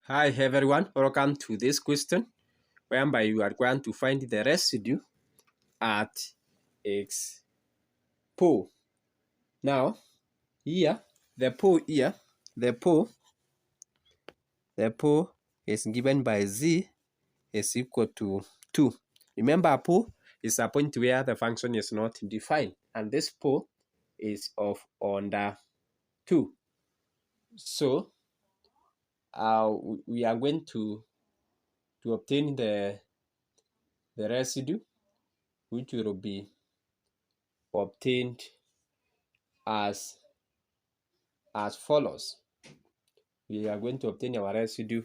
Hi everyone, welcome to this question whereby you are going to find the residue at X pole. Now here the pole the pole is given by Z is equal to 2. Remember, a pole is a point where the function is not defined, and this pole is of order 2. So we are going to obtain the residue, which will be obtained as follows. We are going to obtain our residue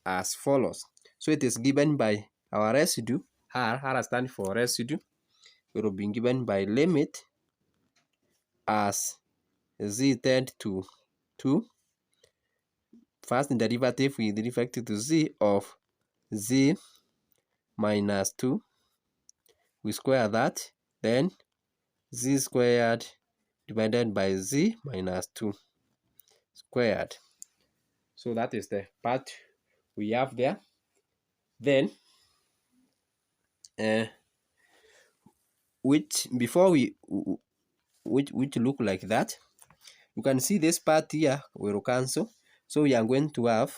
as follows. So it is given by our residue, R stands for residue, will be given by limit as Z tend to 2, first derivative with respect to Z of Z minus 2, we square that, then Z squared divided by Z minus 2 squared. So that is the part we have there. Then which look like that, you can see this part here will cancel, so we are going to have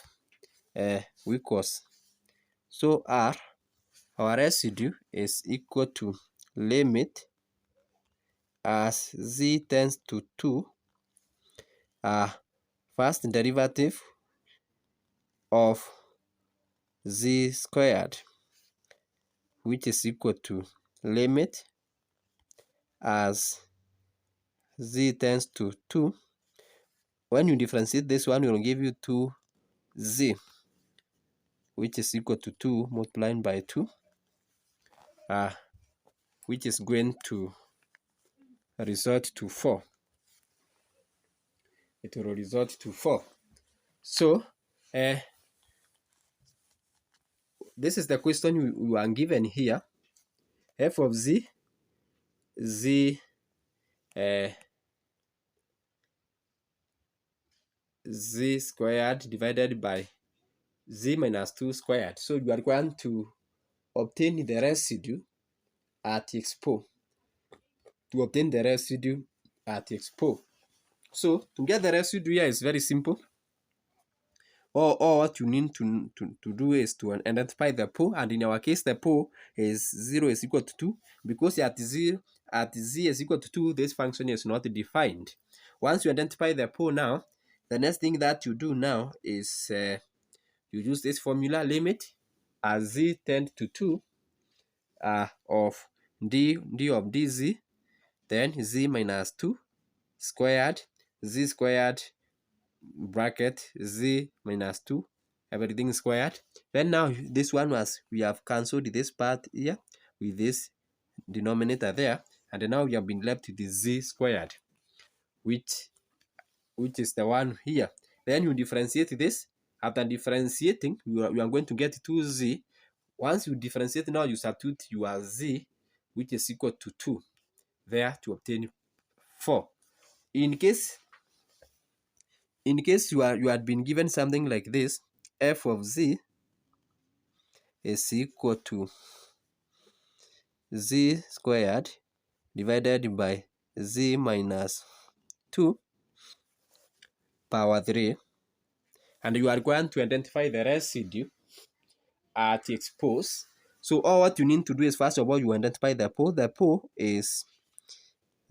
equals. So our residue is equal to limit as Z tends to 2, first derivative of Z squared, which is equal to limit as Z tends to 2. When you differentiate this one, it will give you 2Z, which is equal to 2 multiplied by 2, which is going to result to 4. It will result to 4. So this is the question we are given here. F of Z, Z squared divided by Z minus 2 squared. So you are going to obtain the residue at X pole. To obtain the residue at X pole. So to get the residue here is very simple. All what you need to do is to identify the pole, and in our case the pole is 0 is equal to 2, because at Z is equal to 2, this function is not defined. Once you identify the pole now, the next thing that you do now is you use this formula, limit as Z tend to 2 of d of dz, then Z minus 2 squared, Z squared bracket Z minus 2, everything squared. Then now this one was, we have cancelled this part here with this denominator there, and now we have been left with the Z squared, which is the one here. Then you differentiate this. After differentiating, you are going to get 2Z. Once you differentiate, now you substitute your Z, which is equal to 2 there, to obtain 4. In case you had been given something like this, F of Z is equal to Z squared divided by Z minus 2 power 3, and you are going to identify the residue at its poles. So all what you need to do is, first of all, you identify the pole. The pole is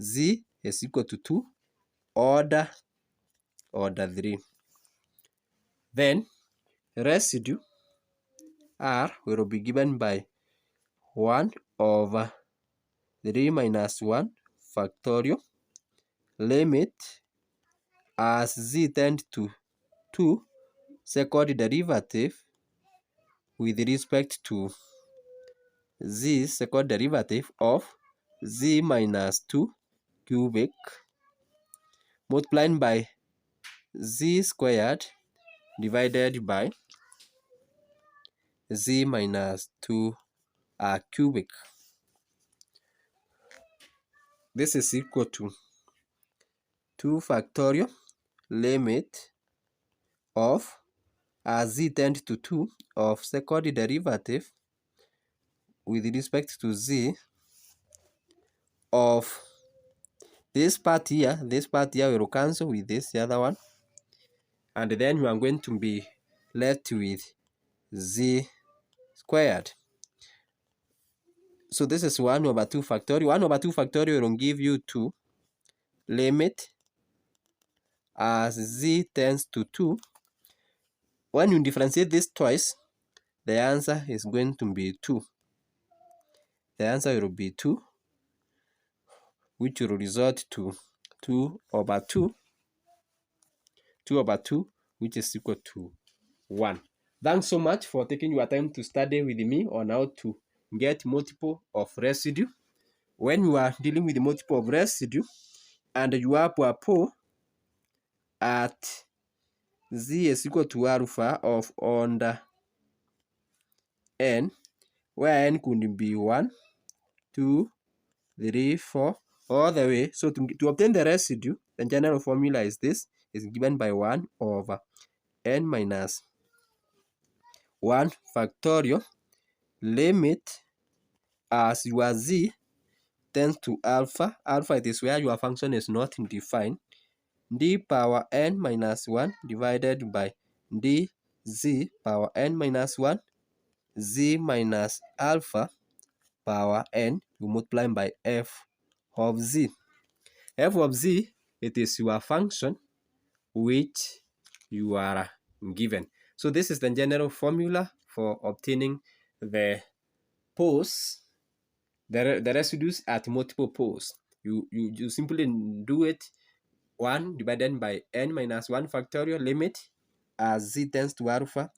Z is equal to 2 order 3. Then residue R will be given by 1 over 3 minus 1 factorial, limit as Z tend to 2, second derivative with respect to Z second derivative of Z minus 2 cubic multiplied by Z squared divided by Z minus 2 cubic. This is equal to 2 factorial limit of as z tends to 2 of second derivative with respect to z of this part here will cancel with this, the other one, and then you are going to be left with z squared. So this is 1 over 2 factorial. 1 over 2 factorial will give you 2 limit as z tends to 2. When you differentiate this twice, the answer is going to be 2. The answer will be 2, which will result to 2 over 2, which is equal to 1. Thanks so much for taking your time to study with me on how to get multiple of residue. When you are dealing with the multiple of residue and you have a pole at z is equal to alpha of under n, where n could be 1, 2, 3, 4, all the way. So to obtain the residue, the general formula is this, is given by 1 over n minus 1 factorial limit as your z tends to alpha. Alpha, it is where your function is not defined. D power n minus 1 divided by dz power n minus 1, z minus alpha power n, you multiply by f of z. F of z, it is your function which you are given. So this is the general formula for obtaining the poles, the residues at multiple poles. You simply do it 1 divided by n minus 1 factorial limit as z tends to alpha,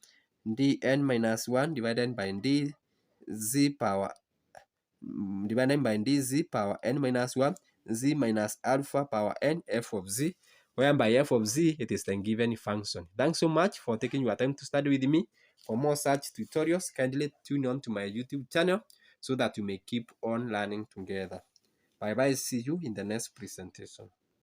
dn minus 1 divided by dz power n minus 1, z minus alpha power n, f of z, whereby f of z, it is the given function. Thanks so much for taking your time to study with me. For more such tutorials, kindly tune on to my YouTube channel so that you may keep on learning together. Bye bye, see you in the next presentation.